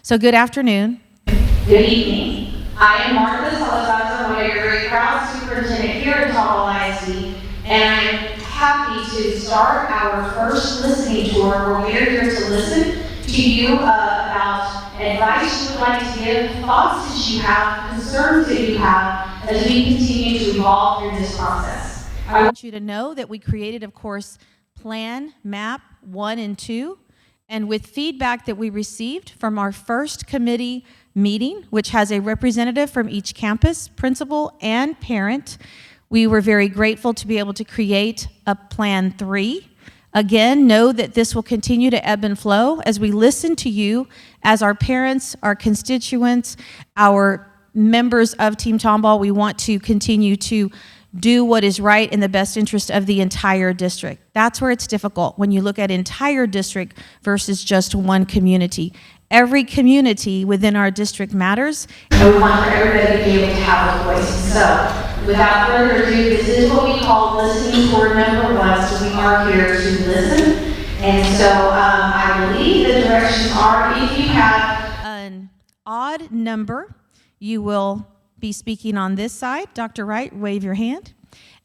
So good afternoon. Good evening. I am Martha Salazar, one of your very proud superintendent here at Tomball ISD, and I'm happy to start our first listening tour where we are here to listen to you about advice you would like to give, thoughts that you have, concerns that you have as we continue to evolve through this process. I want you to know that we created, of course, Plan, Map 1 and 2, and with feedback that we received from our first committee meeting, which has a representative from each campus, principal, and parent, we were very grateful to be able to create a Plan 3. Again, know that this will continue to ebb and flow as we listen to you as our parents, our constituents, our members of Team Tomball. We want to continue to do what is right in the best interest of the entire district. That's where it's difficult when you look at entire district versus just one community. Every community within our district matters. And we want for everybody to be able to have a voice. So, without further ado, this is what we call listening tour number 1. So we are here to listen. And so I believe the directions are, if you have an odd number, you will be speaking on this side. Dr. Wright, wave your hand.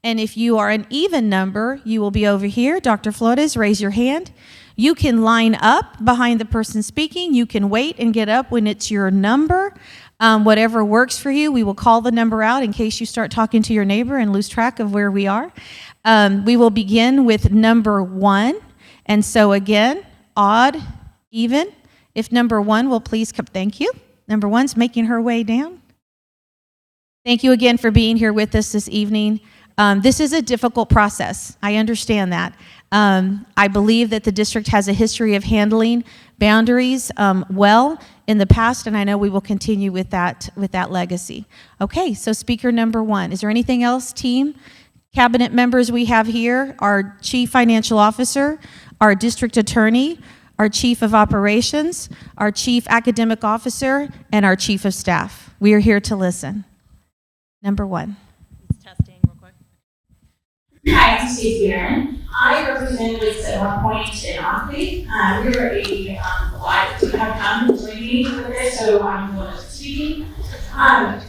And if you are an even number, you will be over here. Dr. Flores, raise your hand. You can line up behind the person speaking. You can wait and get up when it's your number. Whatever works for you, we will call the number out in case you start talking to your neighbor and lose track of where we are. We will begin with number 1. And so again, odd, even. If number 1 will please come, thank you. Number 1's making her way down. Thank you again for being here with us this evening. This is a difficult process. I understand that. I believe that the district has a history of handling boundaries well in the past, and I know we will continue with that legacy. Okay, so speaker number 1. Is there anything else, team? Cabinet members we have here, our chief financial officer, our district attorney, our chief of operations, our chief academic officer, and our chief of staff. We are here to listen. Number 1. Testing real quick. Hi, I'm Stacey Aaron. I represented this at one point in Enclave. We were a lot to have come to join me with this, so I'm the one that's speaking.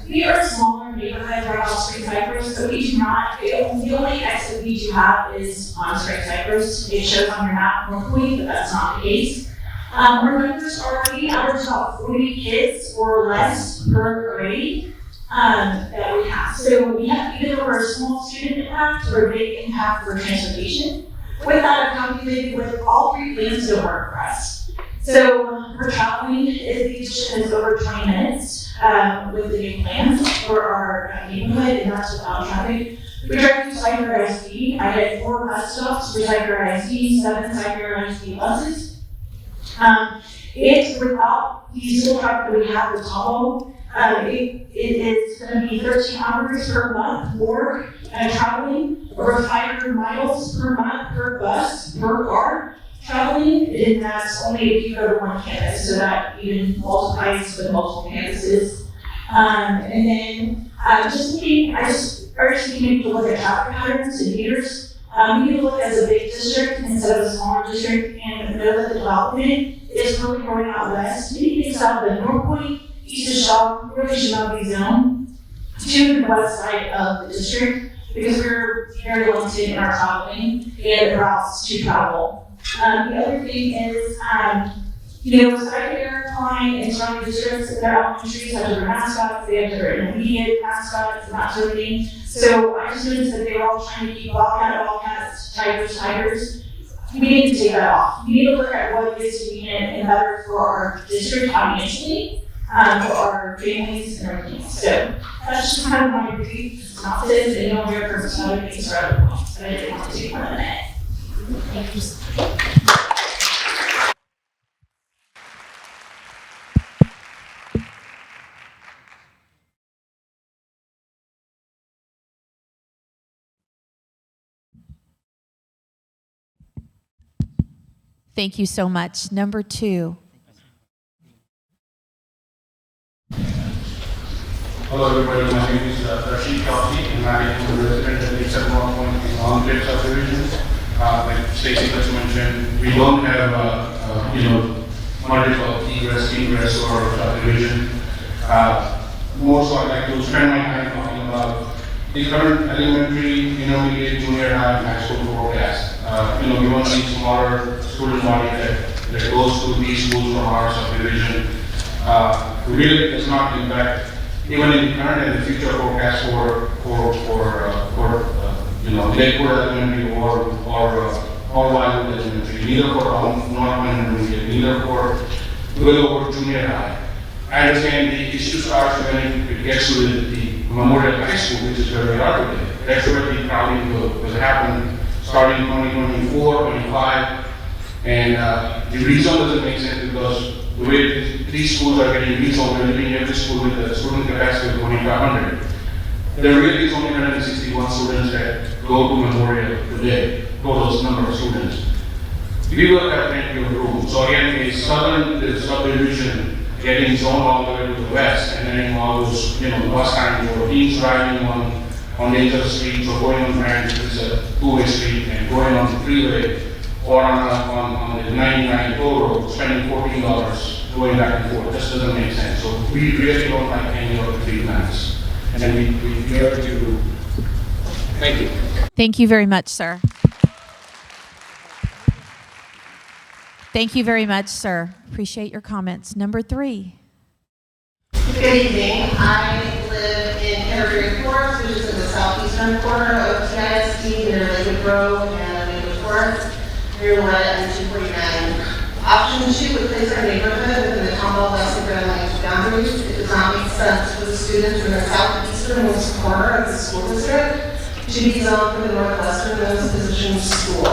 We are a smaller neighborhood right off Spring Cypress, but we do not, the only exit we do have is on Spring Cypress. It shows on your map normally, but that's not the case. Our numbers are, we average about 40 kids or less per grade. That we have. So we have, even though we're a small student impact, we're a big impact for transportation. With that, I've calculated with all 3 plans to work for us. So for traveling, the addition is over 20 minutes with the new plans for our neighborhood, and that's without traffic. We drive through Cyber ISD. I get 4 bus stops for Cyber ISD, 7 Cyber ISD buses. It's without the school traffic that we have with Tomball. It is going to be 13 hours per month more traveling, over 500 miles per month per bus, per car traveling, and that's only if you go to one campus, so that even multiplies with multiple campuses. And then just looking, I just urge you to look at traffic patterns and meters. We need to look as a big district instead of a smaller district, and know that the development is really growing out west. Many things out of the North Point, East of Shaw, really should not be zoned to the west side of the district because we're very limited in our traveling and routes to travel. The other thing is, secondary line and surrounding districts, their elementaries have different mascots, they have different intermediate mascots, and that sort of thing. So I just noticed that they were all trying to keep Wildcats, Tigers. We need to take that off. We need to look at what is convenient and better for our district financially. For our families and everything. So that's just kind of my brief synopsis, and you'll hear from some other things or other points, but I didn't want to take more than a minute. Thank you. Thank you so much. Number 2. Hello everybody, my name is Rashid Kafi, and I am a resident at 871 Enclave subdivision. Like Stacey just mentioned, we don't have multiple egress, ingress, or subdivision. More so, I'd like to spend my time talking about the current elementary, intermediate, junior high, and high school forecast. We want to see smaller student body that goes to these schools from our subdivision. Really does not impact even in the current and the future forecast for Lakewood Elementary or Wildwood Elementary, neither for North Point Intermediate, neither for Willow or Junior High. I understand the issue starts when it gets to the Memorial High School, which is where we are today. That's where the crowding will happen starting 2024, 25, and the rezone doesn't make sense because the way these schools are getting rezoned, we're living every school with a student capacity of 2,500. There really is only 161 students that go to Memorial today, total number of students. We will have plenty of room. So again, the subdivision getting zoned all the way to the west, and then all those, bus times or teams driving on the other streets or going on Grand, which is a two-way street, and going on the freeway or on the 99 toll road, spending $14 going back and forth. This doesn't make sense. So we really don't like any of the three plans. And then we dare to. Thank you. Thank you very much, sir. Thank you very much, sir. Appreciate your comments. Number 3. Good evening. I live in Evergreen Forest, which is in the southeastern corner of TISD, near Lakewood Grove and Lakewood Forest, near Wood and 249. Option 2 would place our neighborhood within the Tomball ISD boundaries. It does not make sense for the students in the southeasternmost corner of the school district to be zoned for the northwesternmost position school.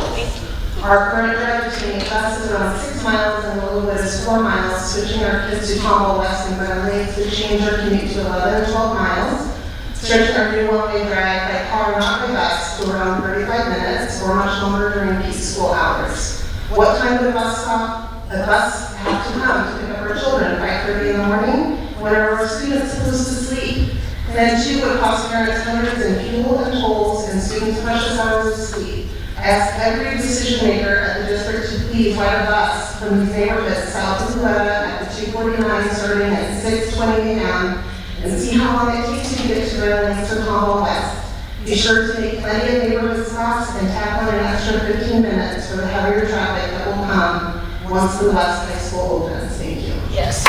Our current drive between us is around 6 miles and Willowwood is 4 miles. Switching our kids to Tomball West and Burnley would change our commute to 11 and 12 miles. Stretching our new one-way drive by car, not by bus, to around 35 minutes or much longer during peak school hours. What time would a bus have to come to pick up our children? 5:30 in the morning? When are our students supposed to sleep? Then 2 would cost parents hundreds in fuel and tolls and students precious hours of sleep. Ask every decision maker at the district to please ride a bus from these neighborhoods south of Loretta at the 249 starting at 6:20 a.m. and see how long it takes you to get to Redlands or Tomball West. Be sure to make plenty of neighborhood stops and tack on an extra 15 minutes for the heavier traffic that will come once the West High School opens. Thank you. Yes.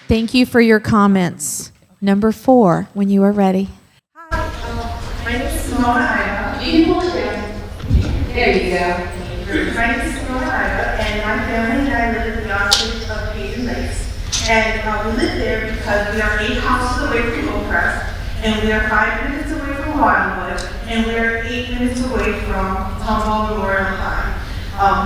Thank you for your comments. Number 4, when you are ready. My name is Simona Iva. You can hold it down. There you go. My name is Simona Iva, and my family and I live in the opposite of Hayden Lakes. And we live there because we are 8 houses away from Oakcrest, and we are 5 minutes away from Wildwood, and we are 8 minutes away from Tomball Memorial High.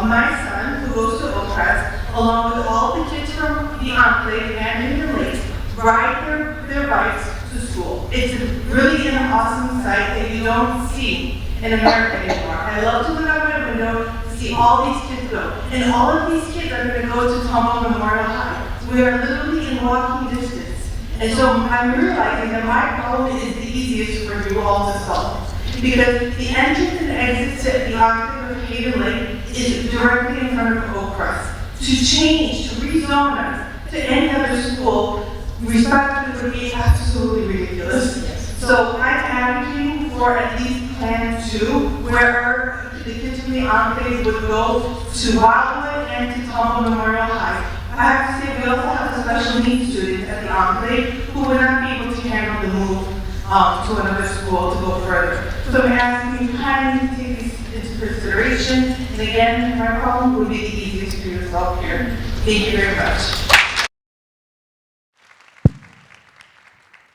My son, who goes to Oakcrest, along with all the kids from the Enclave and in the Lake, ride their bikes to school. It's really an awesome sight that you don't see in America anymore. I love to look out my window to see all these kids go. And all of these kids are going to go to Tomball Memorial High. We are literally in walking distance. And so I'm realizing that my problem is the easiest for you all to solve. Because the entrance and exit to the Enclave of Hayden Lake is directly in front of Oakcrest. To change, to rezone us to any other school, respectfully would be absolutely ridiculous. So I'm advocating for at least Plan 2, where the kids from the Enclave would go to Wildwood and to Tomball Memorial High. I have to say, we also have a special needs student at the Enclave who would not be able to handle the move to another school to go further. So I'm asking you kindly to take this into consideration. And again, my problem would be the easiest for you to solve here. Thank you very much.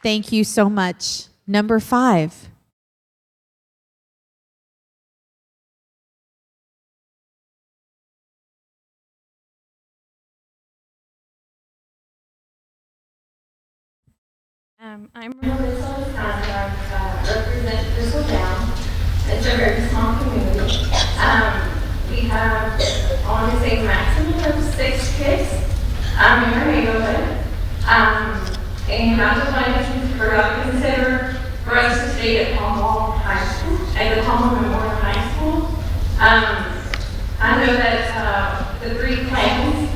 Thank you so much. Number 5. I'm Melissa Wisconsin. I represent Bristol Down. It's a very small community. We have, I want to say, maximum of 6 kids in our neighborhood. And I just wanted to consider for us to stay at Tomball High School I know that the three claims,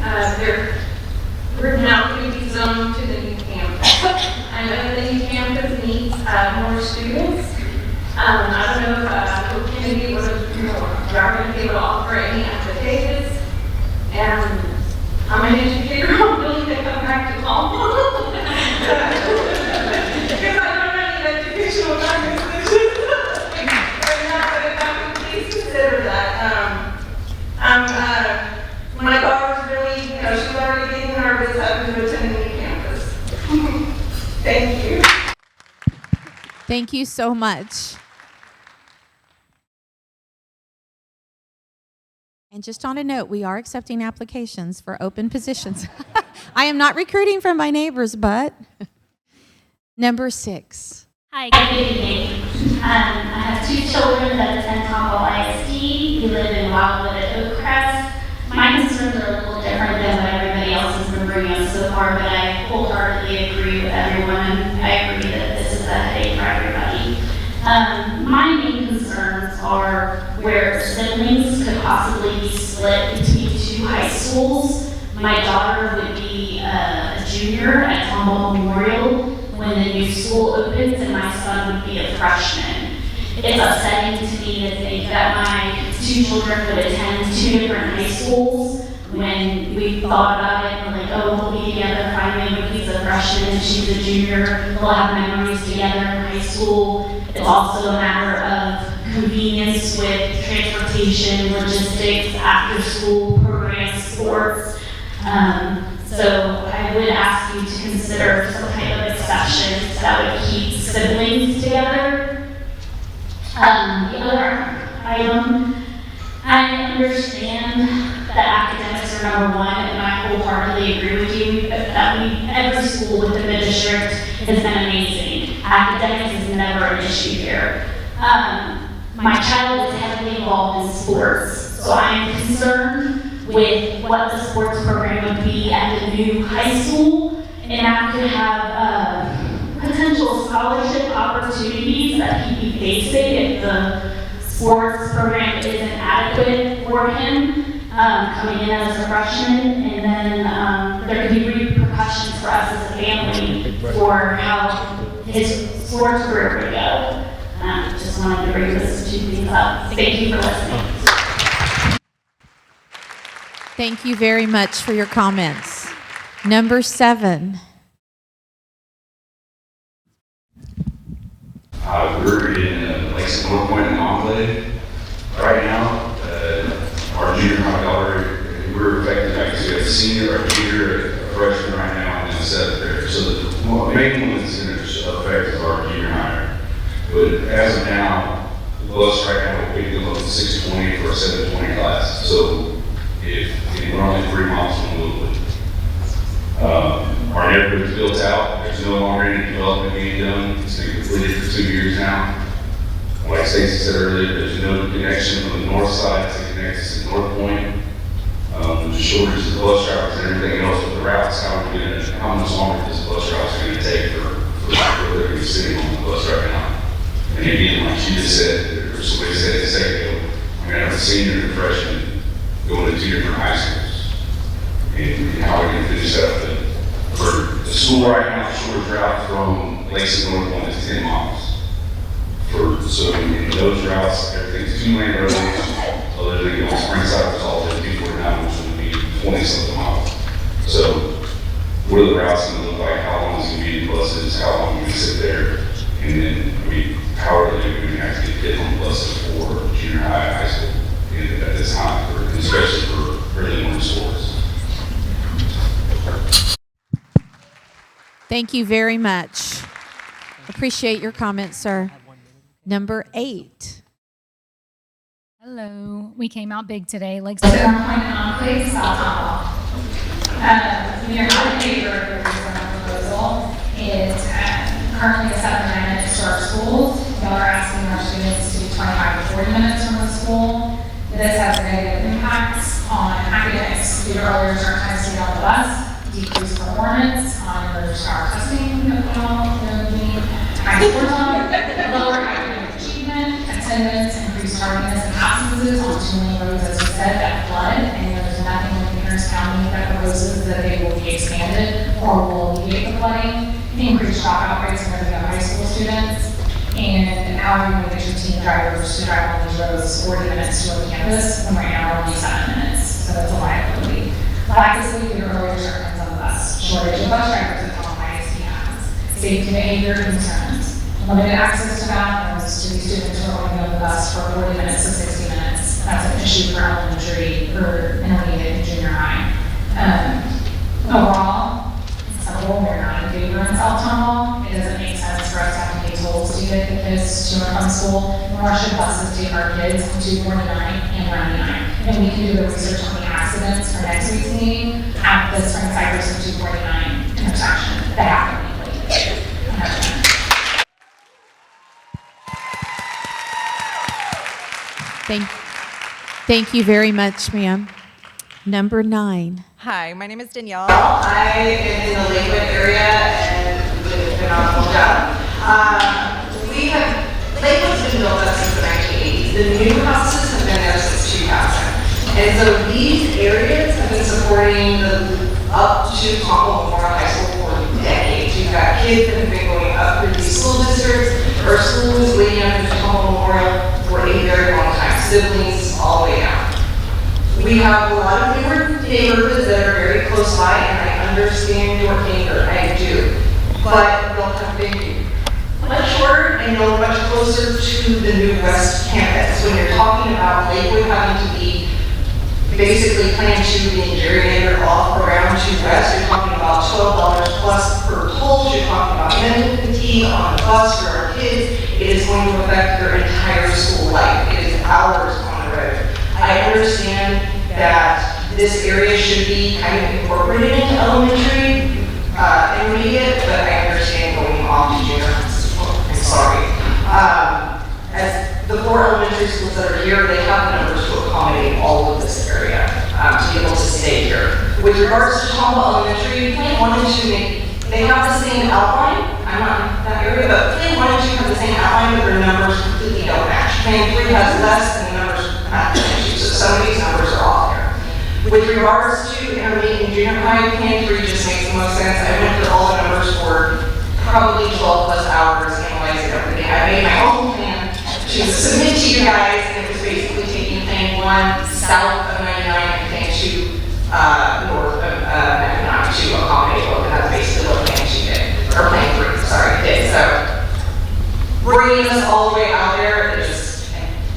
we're now going to be zoned to the new campus. I know the new campus needs more students. I don't know if we're going to be able to offer any affidavits. And I'm an educator. I'm willing to come back to Tomball. Because I don't have any educational positions right now, but if I could please consider that. My daughter's really, she's already getting nervous having to attend the new campus. Thank you. Thank you so much. And just on a note, we are accepting applications for open positions. I am not recruiting from my neighbors, but number 6. Hi, good evening. I have 2 children that attend Tomball ISD. We live in Wildwood at Oakcrest. My concerns are a little different than what everybody else has been bringing up so far, but I wholeheartedly agree with everyone. I agree that this is a headache for everybody. My main concerns are where siblings could possibly be split between 2 high schools. My daughter would be a junior at Tomball Memorial when the new school opens, and my son would be a freshman. It's upsetting to me to think that my 2 children would attend 2 different high schools. When we thought about it, we're like, oh, we'll be together finally when he's a freshman and she's a junior. We'll have memories together in high school. It's also a matter of convenience with transportation, logistics, after school programs, sports. So I would ask you to consider some type of exceptions that would keep siblings together. The other item, I understand that academics are number 1, and I wholeheartedly agree with you that every school within the district has been amazing. Academics is never an issue here. My child is heavily involved in sports, so I am concerned with what the sports program would be at the new high school, and I could have potential scholarship opportunities that he'd be facing if the sports program isn't adequate for him coming in as a freshman, and then there could be repercussions for us as a family for how his sports career would go. Just wanted to bring those 2 things up. Thank you for listening. Thank you very much for your comments. Number 7. We're in Lakes North Point and Enclave right now. Our junior high daughter, we're affected because we have a senior, a junior, a freshman right now, and then a 7th there. So the main one that's going to affect is our junior high. But as of now, the bus right now will pick them up at 6:20 for a 7:20 class. So if we're only 3 miles from Woodwood. Our neighborhood is built out. There's no longer any development being done. It's been completed for 2 years now. Like Stacey said earlier, there's no connection from the north side to connect us to North Point. There's a shortage of bus drivers and everything else with the routes. How much longer this bus route is going to take for where they're going to be sitting on the bus right now? And again, like she just said, or somebody said a second ago, we're going to have a senior and a freshman going to 2 different high schools. And how are we going to finish that up? For the school right now, the shortest route from Lakes and North Point is 10 miles. So in those routes, everything's 2-lane roads, other than on Springside, it's all in 249, which would be 20-something miles. So what are the routes going to look like? How long is it going to be in buses? How long are we going to sit there? And then how are we going to have to get kids on buses for junior high school at this time, especially for early morning sports? Thank you very much. Appreciate your comments, sir. Number 8. Hello. We came out big today. Like North Point Enclave, South Tomball. We are not in favor of the rezone proposal. It currently is 7 minutes to our schools. Y'all are asking our students to do 25 to 40 minutes from the school. This has negative impacts on academics due to earlier start times to get on the bus, decreased performance on earlier start testing that we all need, high score time, lower academic achievement, attendance, increased tardiness and absences on too many roads, as you said, that flood, and there's nothing within Harris County that proposes that they will be expanded or will alleviate the flooding, increase dropout rates for the high school students, and how are you going to get your teen drivers to drive on these roads 40 minutes to a campus when right now we're only 7 minutes, so that's a liability. Lack of sleep and earlier start times on the bus, shortage of bus drivers at Tomball ISD has, safety behavior concerns, limited access to bathrooms to these students who are only on the bus for 40 minutes to 60 minutes. That's an issue for elementary or intermediate and junior high. Overall, as a whole, we're not in favor in South Tomball. It doesn't make sense for us to have to pay tolls to get the kids to and from school, nor should buses take our kids on 249 and 99. And we can do the research on the accidents for next week's meeting at the Spring Cypress and 249 intersection that have to be completed. Thank you very much, ma'am. Number 9. Hi, my name is Danielle. I am in the Lakewood area and did a phenomenal job. Lakewood's been built up since the 1980s. The new houses have been there since 2000. And so these areas have been supporting the up to Tomball Memorial High School for decades. You've got kids that have been going up through these school districts or schools leading up to Tomball Memorial for a very long time. Siblings all the way down. We have a lot of newer neighborhoods that are very close by, and I understand your anger, I do. But they'll have been much shorter and they'll much closer to the new West Campus. When you're talking about Lakewood having to be basically planned to be gerrymandered off around to West, you're talking about $12 plus per toll, you're talking about mental fatigue on the bus for our kids. It is going to affect their entire school life. It is hours on the road. I understand that this area should be kind of incorporated into elementary, intermediate, but I understand going off to junior high school. I'm sorry. As the 4 elementary schools that are here, they have the numbers to accommodate all of this area to be able to stay here. With regards to Tomball Elementary, Plan 1 and 2, they have the same outline. I'm not in that area, but Plan 1 and 2 have the same outline, but their numbers completely don't match. Plan 3 has less and the numbers match. So some of these numbers are off here. With regards to intermediate and junior high, Plan 3 just makes the most sense. I went through all the numbers for probably 12 plus hours, analyzing everything. I made my own plan to submit to you guys, and it was basically taking Plan 1 south of 99 and Plan 2 north of 99 to accommodate both, and that's basically what Plan 2 did, or Plan 3, sorry, did. So bringing us all the way out there, it just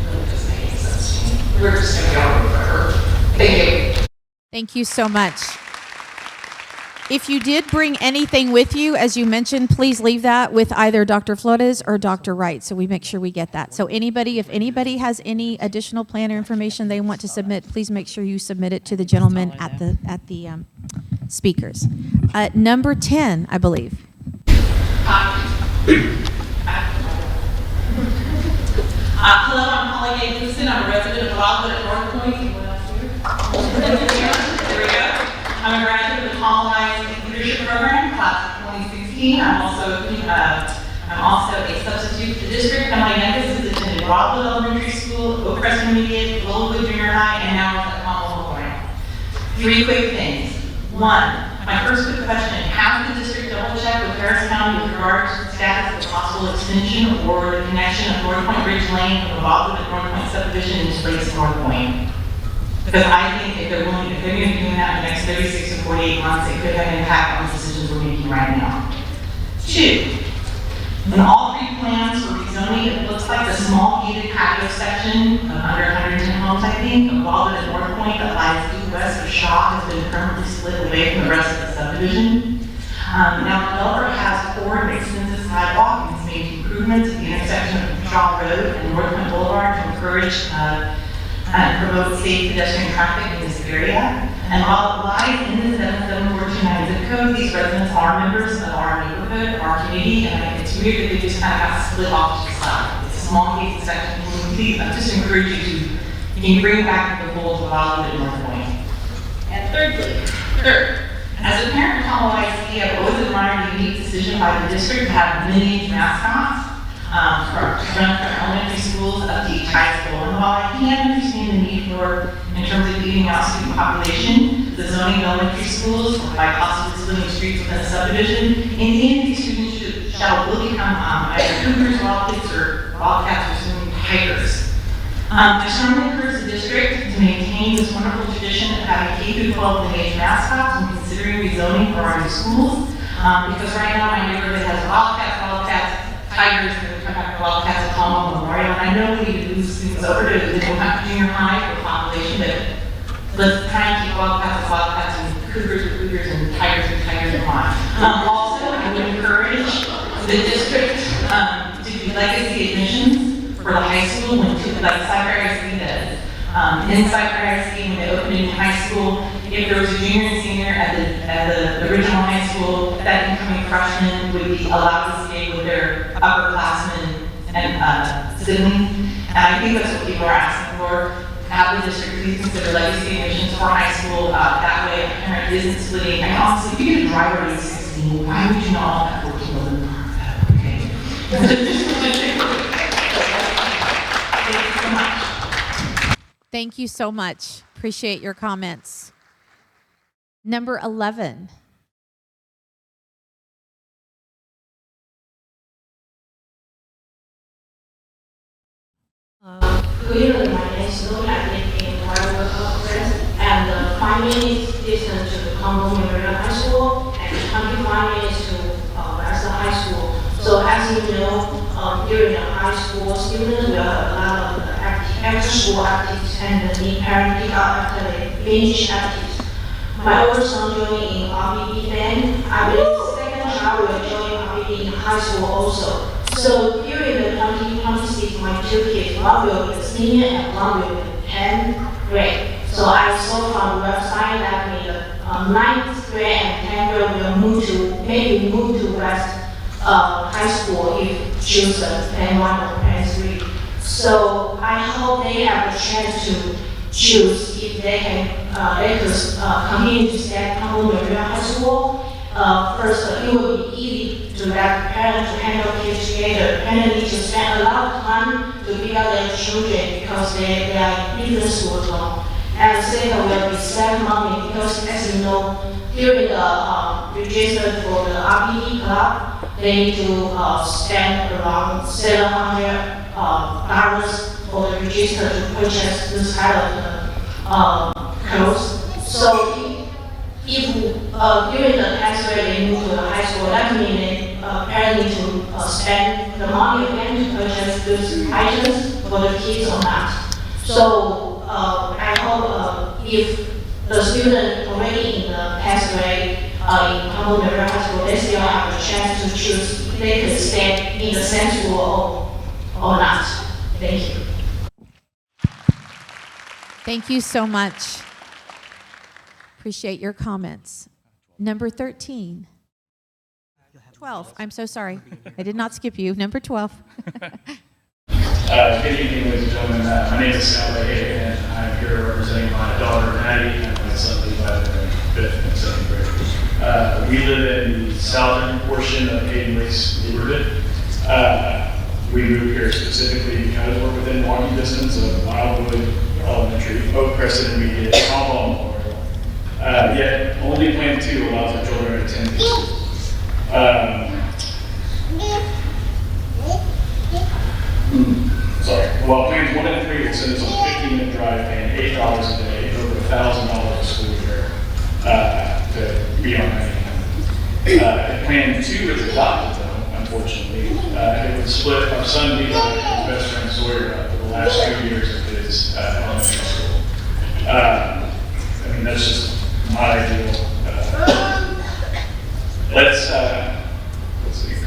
really doesn't make any sense to me. We're just going to be on the road forever. Thank you. Thank you so much. If you did bring anything with you, as you mentioned, please leave that with either Dr. Flores or Dr. Wright, so we make sure we get that. So if anybody has any additional plan or information they want to submit, please make sure you submit it to the gentleman at the speakers. Number 10, I believe. Hello, I'm Holly A. Gleason. I'm a resident of Wildwood at North Point. There we go. I'm a graduate of the Tomball ISD Leadership Program, class of 2016. I'm also a substitute for the district. And my youngest has attended Wildwood Elementary School, Oakcrest Intermediate, Willowwood Junior High, and now at Tomball Memorial. 3 quick things. 1, my first quick question: has the district double checked with Harris County with regard to the status of the possible extension or the connection of North Point Ridge Lane from the Wildwood and North Point subdivision into Lakes North Point? Because I think if they're going to be doing that in the next 36 to 48 months, it could have an impact on the decisions we're making right now. 2, in all 3 plans for rezoning, it looks like the small gated patio section of under 110 homes, I think, of Wildwood and North Point that lies due west of Shaw has been permanently split away from the rest of the subdivision. Now, the developer has poured an extensive sidewalk and has made improvements at the intersection of Shaw Road and North Point Boulevard to encourage and promote safe pedestrian traffic in this area. And while it lies in the 77429 zip code, these residents are members of our neighborhood, our community, and it's weird that they just kind of got split off to the side. It's a small gated section. Please, I just encourage you to bring back the fold of Wildwood and North Point. And third, as a parent of Tomball ISD, I've always admired the unique decision by the district to have lineage mascots. from elementary schools up to each high school. And while I can understand the need for, in terms of leaving out student population, the zoning of elementary schools by possibly splitting streets within a subdivision, in the end, these students shall will become either cougars, wildcats, or wildcats, or swimming tigers. I strongly encourage the district to maintain this wonderful tradition of having K-12 lineage mascots when considering rezoning for our new schools. Because right now my neighborhood has wildcats, tigers, and we come back to wildcats at Tomball Memorial. And I know we lose students over to the junior high for population, but let's try and keep wildcats, and cougars, and tigers in mind. Also, I would encourage the district to do legacy admissions for the high school, when like Cyber ISD does. In Cyber ISD, when they open in high school, if there was a junior and senior at the original high school, that incoming freshman would be allowed to stay with their upperclassmen and siblings. And I think that's what people are asking for. Have the district please consider legacy admissions for high school. That way, a parent isn't splitting. I mean, honestly, if you get a driver at age 16, why would you not have 14 of them? Okay. Thank you so much. Appreciate your comments. Number 11. Good evening, my name is Luna. I live in Whitewood, Conference, and 5 minutes distance to the Tomball Memorial High School, and 25 minutes to West High School. So as you know, during the high school, students will have a lot of after-school activities and need parent pick up after they finish activities. My older son joined in RBB band. I believe the second child will join RBB in high school also. So during the 2026, my two kids, one will be senior and one will be 10th grade. So I saw from the website that the 9th grade and 10th grade will maybe move to West High School if chosen, Plan 1 or Plan 3. So I hope they have a chance to choose if they could continue to stay at Tomball Memorial High School. First, it will be easy to let parents to handle kids together. Parents need to spend a lot of time to pick up their children because they are in different schools now. And second will be save money because, as you know, during the register for the RPD club, they need to spend around $700 for the register to purchase this kind of clothes. So if during the tax rate they move to the high school, that means parents need to spend the money again to purchase those items for the kids or not. So I hope if the student already in the tax rate in Tomball Memorial High School, they still have a chance to choose if they could stay in the same school or not. Thank you. Thank you so much. Appreciate your comments. Number 13. 12. I'm so sorry. I did not skip you. Number 12. Good evening, ladies and gentlemen. My name is Sal Leahy, and I'm here representing my daughter, Maddie, and my son, Levi, in 5th and 7th grade. We live in the southern portion of Hayden Lakes neighborhood. We moved here specifically because we're within walking distance of Wildwood Elementary, Oak Crest Intermediate, Tomball Memorial. Yet only Plan 2 allows our children to attend these schools. Sorry. Well, Plans 1 and 3 will send us on a 15-minute drive paying $8 a day, over $1,000 a school year to be on that. If Plan 2 is adopted, though, unfortunately, it would split our son Levi and his best friend Sawyer up for the last 2 years of his elementary school. I mean, that's just not ideal.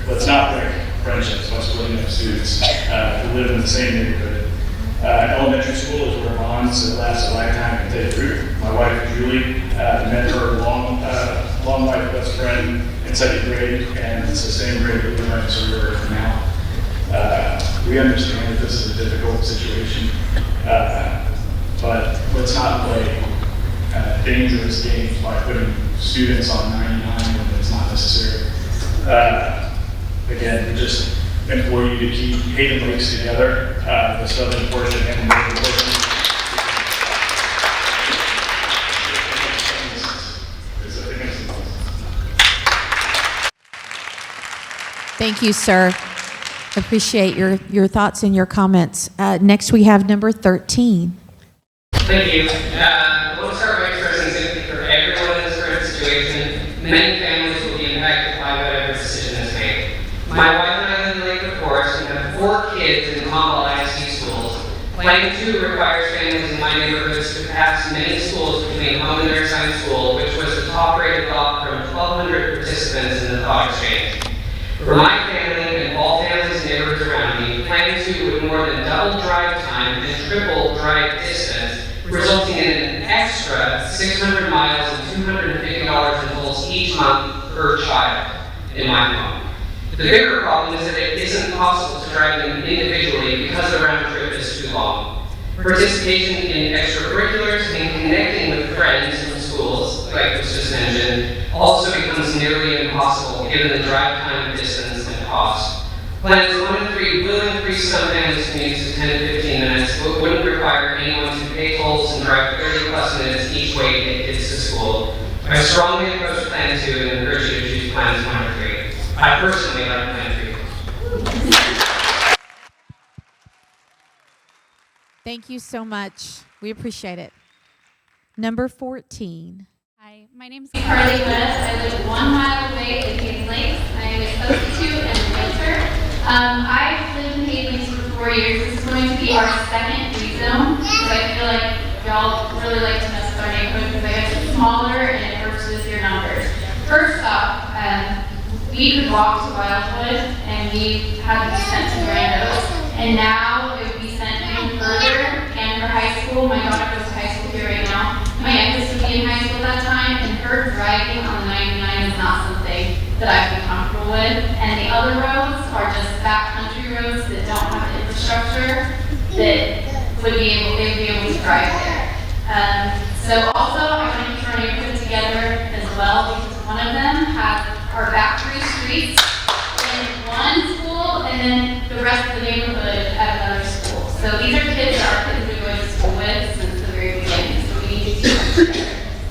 Let's not break friendships by splitting up students who live in the same neighborhood. Elementary school is where bonds that last a lifetime can take root. My wife, Julie, met her long life best friend in 2nd grade, and it's the same grade that we might serve her now. We understand that this is a difficult situation, but let's not play dangerous games by putting students on 99 when it's not necessary. Again, implore you to keep Hayden Lakes together, the southern portion and the northern portion. Thank you, sir. Appreciate your thoughts and your comments. Next, we have number 13. Thank you. I want to start by expressing sympathy for everyone in this current situation. Many families will be impacted by whatever decision is made. My wife and I live in Lakewood Forest and have 4 kids in Tomball ISD schools. Plan 2 requires families in my neighborhoods to pass many schools between home and their assigned school, which was the top-rated thought from 1,200 participants in the thought exchange. For my family and all families and neighborhoods around me, Plan 2 would more than double drive time and triple drive distance, resulting in an extra 600 miles and $250 in tolls each month per child in my home. The bigger problem is that it isn't possible to drive them individually because the round trip is too long. Participation in extracurriculars and connecting with friends in schools, like was just mentioned, also becomes nearly impossible given the drive time, distance, and cost. Plans 1 and 3 will increase some families' commutes to 10 to 15 minutes, but wouldn't require anyone to pay tolls and drive 30 plus minutes each way to get kids to school. I strongly oppose Plan 2 and encourage you to choose Plans 1 or 3. I personally like Plan 3. Thank you so much. We appreciate it. Number 14. Hi, my name is Carly West. I live 1 mile away in Hayden Lakes. I am a substitute and a realtor. I've lived in Hayden Lakes for 4 years. This is going to be our second rezone, so I feel like y'all really like to mess with our neighborhood because I guess it's smaller and it works with your numbers. First off, we could walk to Wildwood and we had to be sent to Grand Oaks, and now it would be sent even further. And for high school, my daughter goes to high school here right now. My youngest would be in high school at that time, and her driving on the 99 is not something that I'd be comfortable with. And the other roads are just backcountry roads that don't have the infrastructure that they would be able to drive there. So also, I want to keep our neighborhood together as well, because one of them has our back 3 streets in one school, and then the rest of the neighborhood at another school. So these are kids that our kids have been going to school with since the very beginning.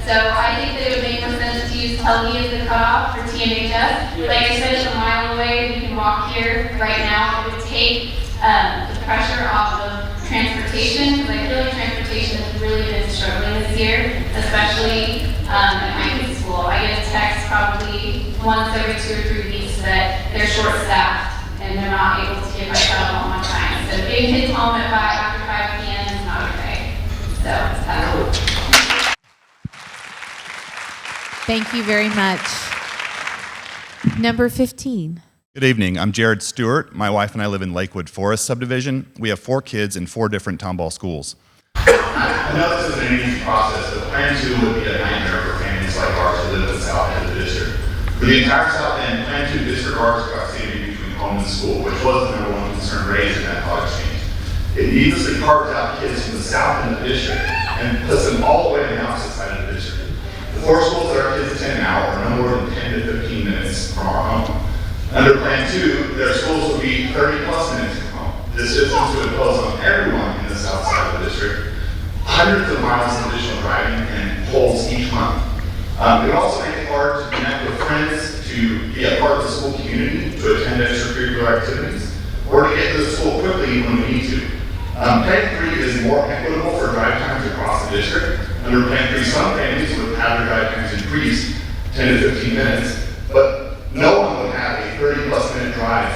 So I think that it would make more sense to use Telly as the cutoff for TMHS. Like I said, it's a mile away. We can walk here right now. It would take the pressure off of transportation, because I feel like transportation has really been struggling this year, especially at my kids' school. I get a text probably once every 2 or 3 weeks that they're short-staffed and they're not able to get my child home on time. So getting kids home at after 5 p.m. is not okay. So that's cool. Thank you very much. Number 15. Good evening. I'm Jared Stewart. My wife and I live in Lakewood Forest subdivision. We have 4 kids in 4 different Tomball schools. I know this isn't an easy process, but Plan 2 would be a nightmare for families like ours who live in the south end of the district. For the entire south end, Plan 2 disregards proximity between home and school, which was the #1 concern raised in that thought exchange. It needlessly carves out kids from the south end of the district and puts them all the way on the opposite side of the district. The 4 schools that our kids attend now are no more than 10 to 15 minutes from our home. Under Plan 2, their schools would be 30 plus minutes from home. This distance would impose on everyone in the south side of the district hundreds of miles of additional driving and tolls each month. It would also make it hard to connect with friends, to be a part of the school community, to attend extracurricular activities, or to get to the school quickly when we need to. Plan 3 is more equitable for drive times across the district. Under Plan 3, some families would have their drive times increased 10 to 15 minutes, but no one would have a 30 plus minute drive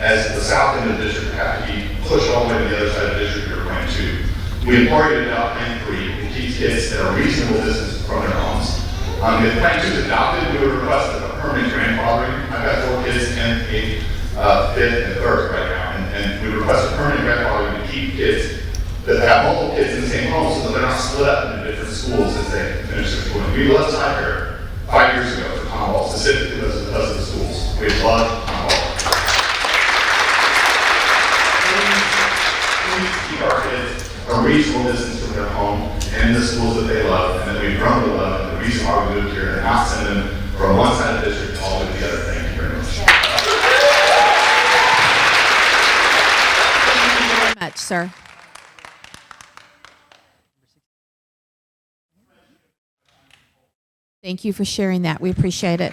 as the south end of the district would have to be pushed all the way to the other side of the district under Plan 2. We employ you to adopt Plan 3 and keep kids at a reasonable distance from their homes. If Plan 2 is adopted, we would request a permanent grandfathering. I've got 4 kids, 10th, 8th, 5th, and 3rd right now, and we request a permanent grandfathering to keep kids that have multiple kids in the same home so that they're not split up into different schools as they finish their schooling. We left Tiger 5 years ago for Tomball, specifically because of the schools. We love Tomball. Please keep our kids a reasonable distance from their home and the schools that they love and that we've grown to love, and the reason why we moved here, and not send them from one side of the district all the way to the other. Thank you very much. sir. Thank you for sharing that. We appreciate it.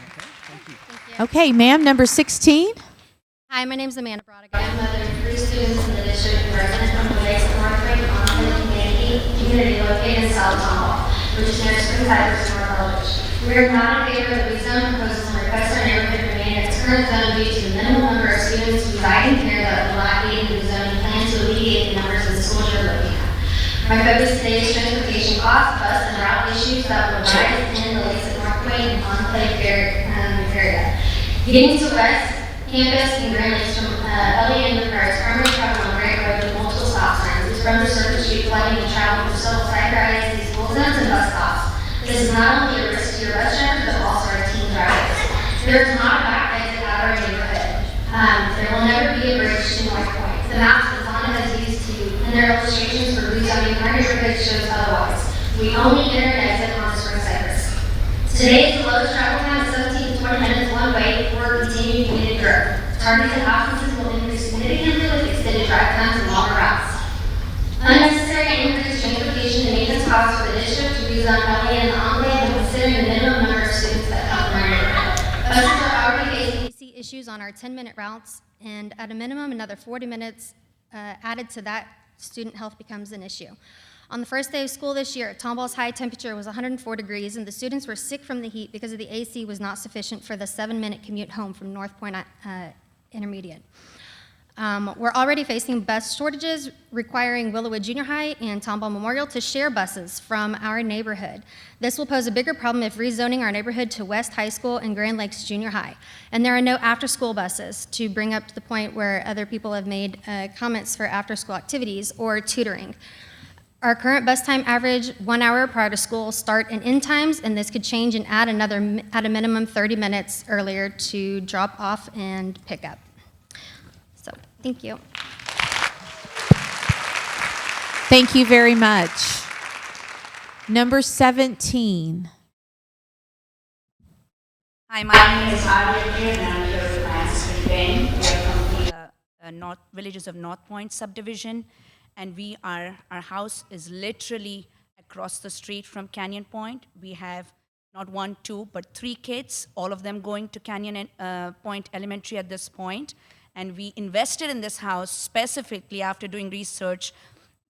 Okay, ma'am, number 16. Hi, my name is Amanda Brodigan. I'm mother of 3 students in the district and resident from the Lakes of North Lake community located in South Tomball, which is near Spring Cypress, North Elbridge. We are not in favor of the rezone proposals and request our neighborhood remain in its current zone due to the minimal number of students residing here that will not aid in the zoning plan to alleviate the numbers of the schools you're looking at. My focus today is transportation costs, bus, and route issues that will arise in the Lakes of North Point and Enclave area. Getting to West Campus and Grand Lakes from Elliott requires primary travel on Grant Road with multiple stop signs. This runs the surface street flooding and travel for several side ISD school zones and bus stops. This is not only a risk to your bus drivers, but also our teen drivers. There is not a back exit out of our neighborhood. There will never be a bridge to North Point. The maps that Zana has used in their illustrations for rezoning our neighborhood shows otherwise. We only enter and exit on Spring Cypress. Today is the lowest travel time of 17 to 20 minutes one way for continued community growth. Targeted absences will increase significantly with extended drive times and longer routes. Unnecessary increased transportation and maintenance costs for the district to rezone Elliott and the Enclave and considering the minimum number of students that come from our neighborhood. Buses are already facing issues on our 10-minute routes, and at a minimum, another 40 minutes added to that, student health becomes an issue. On the first day of school this year, Tomball's high temperature was 104 degrees, and the students were sick from the heat because the AC was not sufficient for the 7-minute commute home from North Point Intermediate. We're already facing bus shortages, requiring Willowwood Junior High and Tomball Memorial to share buses from our neighborhood. This will pose a bigger problem if rezoning our neighborhood to West High School and Grand Lakes Junior High. And there are no after-school buses, to bring up to the point where other people have made comments for after-school activities or tutoring. Our current bus time average 1 hour prior to school start and end times, and this could change and add at a minimum 30 minutes earlier to drop off and pick up. So, thank you. Thank you very much. Number 17. Hi, my name is Arya and I'm here with my husband Ben. We are from the villages of North Point subdivision, and our house is literally across the street from Canyon Point. We have not 1, 2, but 3 kids, all of them going to Canyon Point Elementary at this point. And we invested in this house specifically after doing research,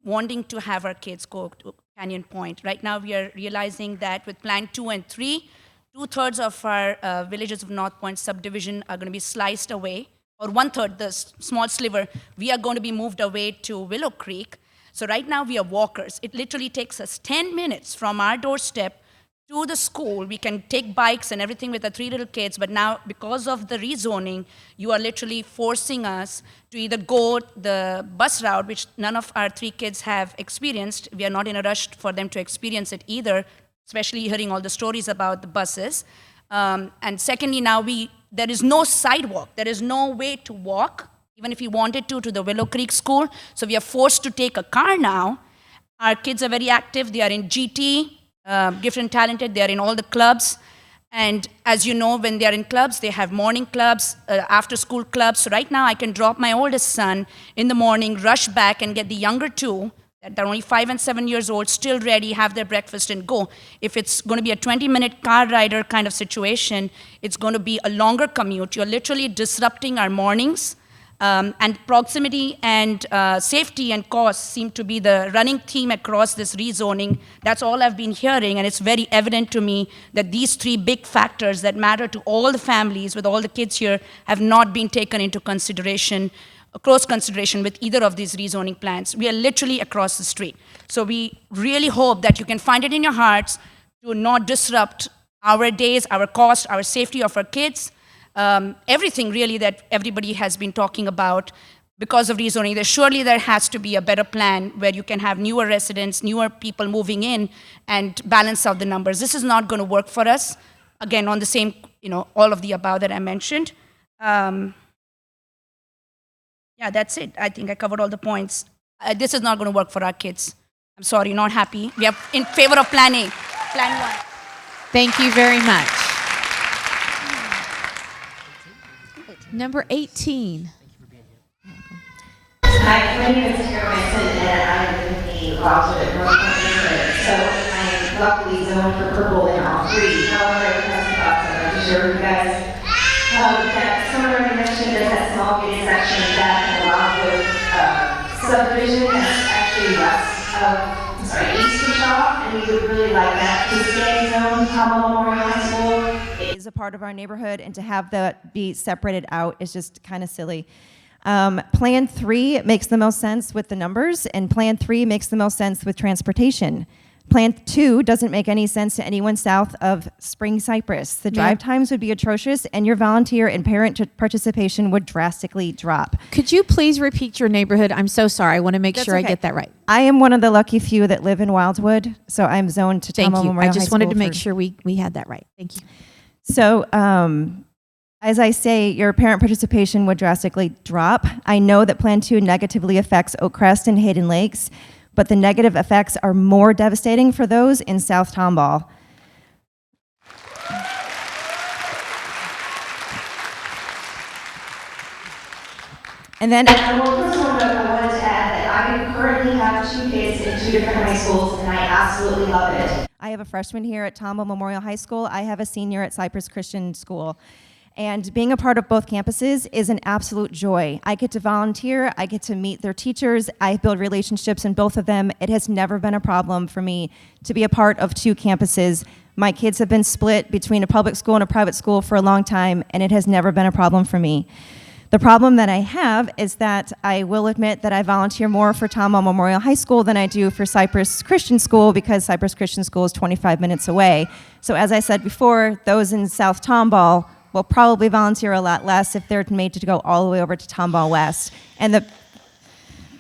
wanting to have our kids go to Canyon Point. Right now, we are realizing that with Plan 2 and 3, 2/3 of our villages of North Point subdivision are going to be sliced away, or 1/3, the small sliver, we are going to be moved away to Willow Creek. So right now, we are walkers. It literally takes us 10 minutes from our doorstep to the school. We can take bikes and everything with the 3 little kids, but now because of the rezoning, you are literally forcing us to either go the bus route, which none of our 3 kids have experienced. We are not in a rush for them to experience it either, especially hearing all the stories about the buses. And secondly, now there is no sidewalk. There is no way to walk, even if you wanted to the Willow Creek School. So we are forced to take a car now. Our kids are very active. They are in GT, gifted and talented. They are in all the clubs. And as you know, when they are in clubs, they have morning clubs, after-school clubs. So right now, I can drop my oldest son in the morning, rush back, and get the younger 2, that are only 5 and 7 years old, still ready, have their breakfast, and go. If it's going to be a 20-minute car rider kind of situation, it's going to be a longer commute. You're literally disrupting our mornings. And proximity and safety and cost seem to be the running theme across this rezoning. That's all I've been hearing, and it's very evident to me that these 3 big factors that matter to all the families with all the kids here have not been taken into consideration, close consideration with either of these rezoning plans. We are literally across the street. So we really hope that you can find it in your hearts to not disrupt our days, our cost, our safety of our kids, everything really that everybody has been talking about because of rezoning. Surely there has to be a better plan where you can have newer residents, newer people moving in and balance out the numbers. This is not going to work for us. Again, on the same, all of the above that I mentioned. Yeah, that's it. I think I covered all the points. This is not going to work for our kids. I'm sorry, not happy. We are in favor of Plan A, Plan 1. Thank you very much. Number 18. Hi, my name is Sarah. and I am in the Wildwood North Point neighborhood, so I am luckily zoned for purple in all three. However, I have some thoughts I'd like to share with you guys. That someone already mentioned there's that small intersection that in the Wildwood subdivision that's actually east of Shaw, and we would really like that to stay zoned Tomball Memorial High School. Is a part of our neighborhood, and to have that be separated out is just kind of silly. Plan 3 makes the most sense with the numbers, and Plan 3 makes the most sense with transportation. Plan 2 doesn't make any sense to anyone south of Spring Cypress. The drive times would be atrocious, and your volunteer and parent participation would drastically drop. Could you please repeat your neighborhood? I'm so sorry. I want to make sure I get that right. I am one of the lucky few that live in Wildwood, so I'm zoned to Thank Tomball you. Memorial I just High wanted School to make for- sure we had that right. Thank you. So, as I say, your parent participation would drastically drop. I know that Plan 2 negatively affects Oakcrest and Hayden Lakes, but the negative effects are more devastating for those in South Tomball. And then And one personal note, I wanted to add that I currently have 2 kids in 2 different high schools, and I absolutely love it. I have a freshman here at Tomball Memorial High School. I have a senior at Cypress Christian School. And being a part of both campuses is an absolute joy. I get to volunteer, I get to meet their teachers, I build relationships in both of them. It has never been a problem for me to be a part of 2 campuses. My kids have been split between a public school and a private school for a long time, and it has never been a problem for me. The problem that I have is that I will admit that I volunteer more for Tomball Memorial High School than I do for Cypress Christian School, because Cypress Christian School is 25 minutes away. So as I said before, those in South Tomball will probably volunteer a lot less if they're made to go all the way over to Tomball West.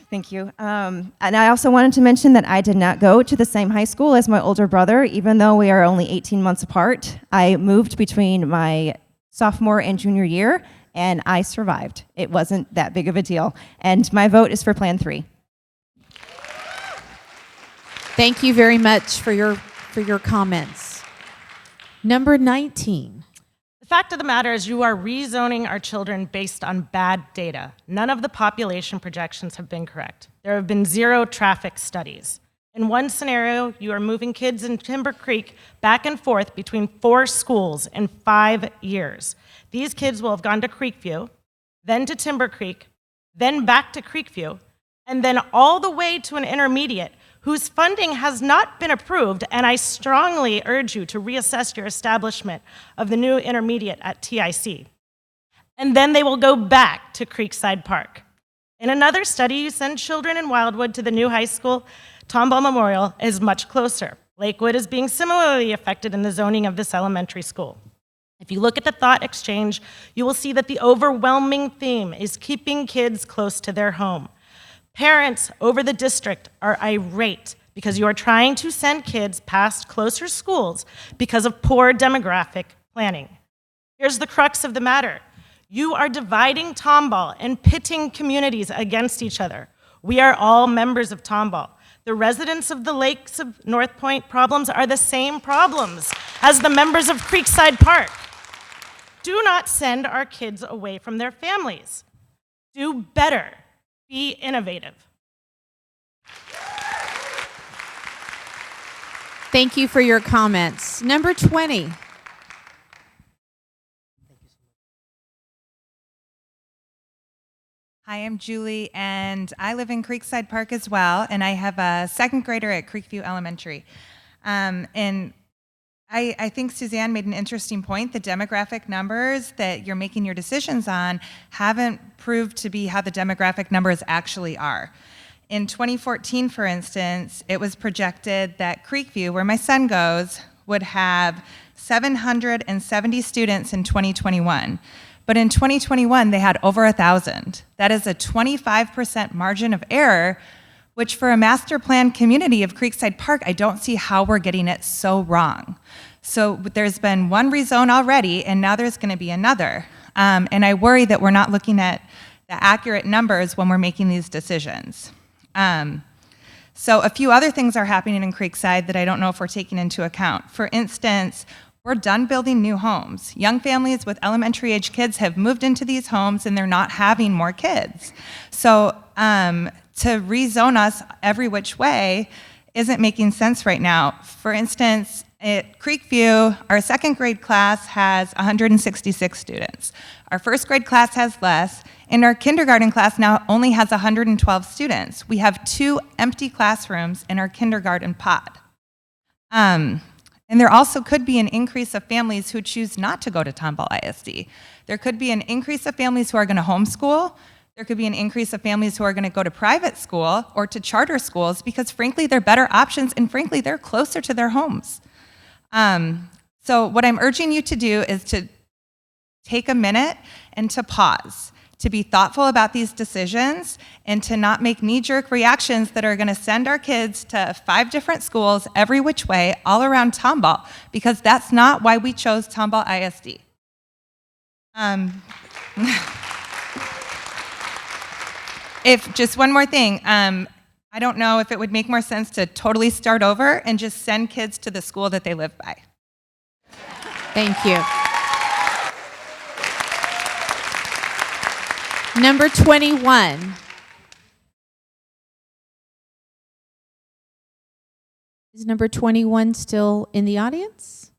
Thank you. And I also wanted to mention that I did not go to the same high school as my older brother, even though we are only 18 months apart. I moved between my sophomore and junior year, and I survived. It wasn't that big of a deal. And my vote is for Plan 3. Thank you very much for your comments. Number 19. The fact of the matter is you are rezoning our children based on bad data. None of the population projections have been correct. There have been 0 traffic studies. In one scenario, you are moving kids in Timber Creek back and forth between 4 schools in 5 years. These kids will have gone to Creekview, then to Timber Creek, then back to Creekview, and then all the way to an intermediate whose funding has not been approved, and I strongly urge you to reassess your establishment of the new intermediate at TIC. And then they will go back to Creekside Park. In another study, you send children in Wildwood to the new high school. Tomball Memorial is much closer. Lakewood is being similarly affected in the zoning of this elementary school. If you look at the thought exchange, you will see that the overwhelming theme is keeping kids close to their home. Parents over the district are irate because you are trying to send kids past closer schools because of poor demographic planning. Here's the crux of the matter. You are dividing Tomball and pitting communities against each other. We are all members of Tomball. The residents of the Lakes of North Point problems are the same problems as the members of Creekside Park. Do not send our kids away from their families. Do better. Be innovative. Thank you for your comments. Number 20. Hi, I'm Julie, and I live in Creekside Park as well, and I have a 2nd grader at Creekview Elementary. And I think Suzanne made an interesting point. The demographic numbers that you're making your decisions on haven't proved to be how the demographic numbers actually are. In 2014, for instance, it was projected that Creekview, where my son goes, would have 770 students in 2021. But in 2021, they had over 1,000. That is a 25% margin of error, which for a master plan community of Creekside Park, I don't see how we're getting it so wrong. So there's been one rezone already, and now there's going to be another. And I worry that we're not looking at the accurate numbers when we're making these decisions. So a few other things are happening in Creekside that I don't know if we're taking into account. For instance, we're done building new homes. Young families with elementary age kids have moved into these homes, and they're not having more kids. So to rezone us every which way isn't making sense right now. For instance, at Creekview, our second grade class has 166 students. Our first grade class has less, and our kindergarten class now only has 112 students. We have 2 empty classrooms in our kindergarten pod. And there also could be an increase of families who choose not to go to Tomball ISD. There could be an increase of families who are going to homeschool. There could be an increase of families who are going to go to private school or to charter schools because, frankly, they're better options and, frankly, they're closer to their homes. So what I'm urging you to do is to take a minute and to pause, to be thoughtful about these decisions and to not make knee-jerk reactions that are going to send our kids to 5 different schools every which way all around Tomball, because that's not why we chose Tomball ISD. If just one more thing, I don't know if it would make more sense to totally start over and just send kids to the school that they live by. Thank you. Number 21. Is number 21 still in the audience?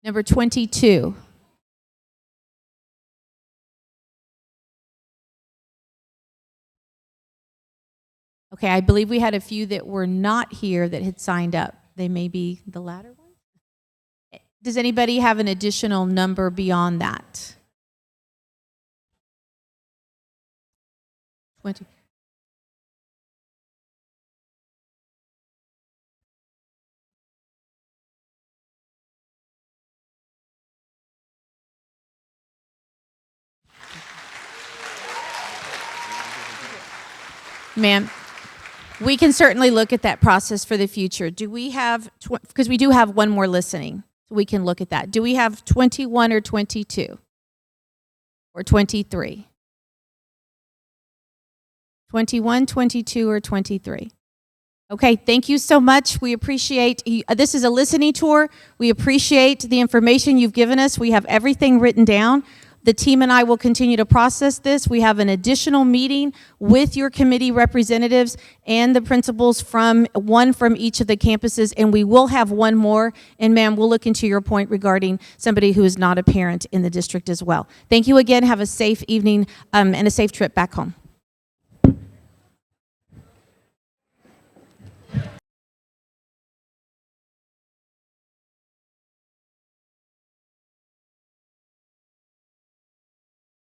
Number 22. Okay, I believe we had a few that were not here that had signed up. They may be the latter one. Does anybody have an additional number beyond that? 20. Ma'am, we can certainly look at that process for the future. Do we have, because we do have one more listening, so we can look at that. Do we have 21 or 22? Or 23? 21, 22, or 23? Okay, thank you so much. We appreciate, this is a listening tour. We appreciate the information you've given us. We have everything written down. The team and I will continue to process this. We have an additional meeting with your committee representatives and the principals from each of the campuses, and we will have one more. And ma'am, we'll look into your point regarding somebody who is not a parent in the district as well. Thank you again. Have a safe evening and a safe trip back home.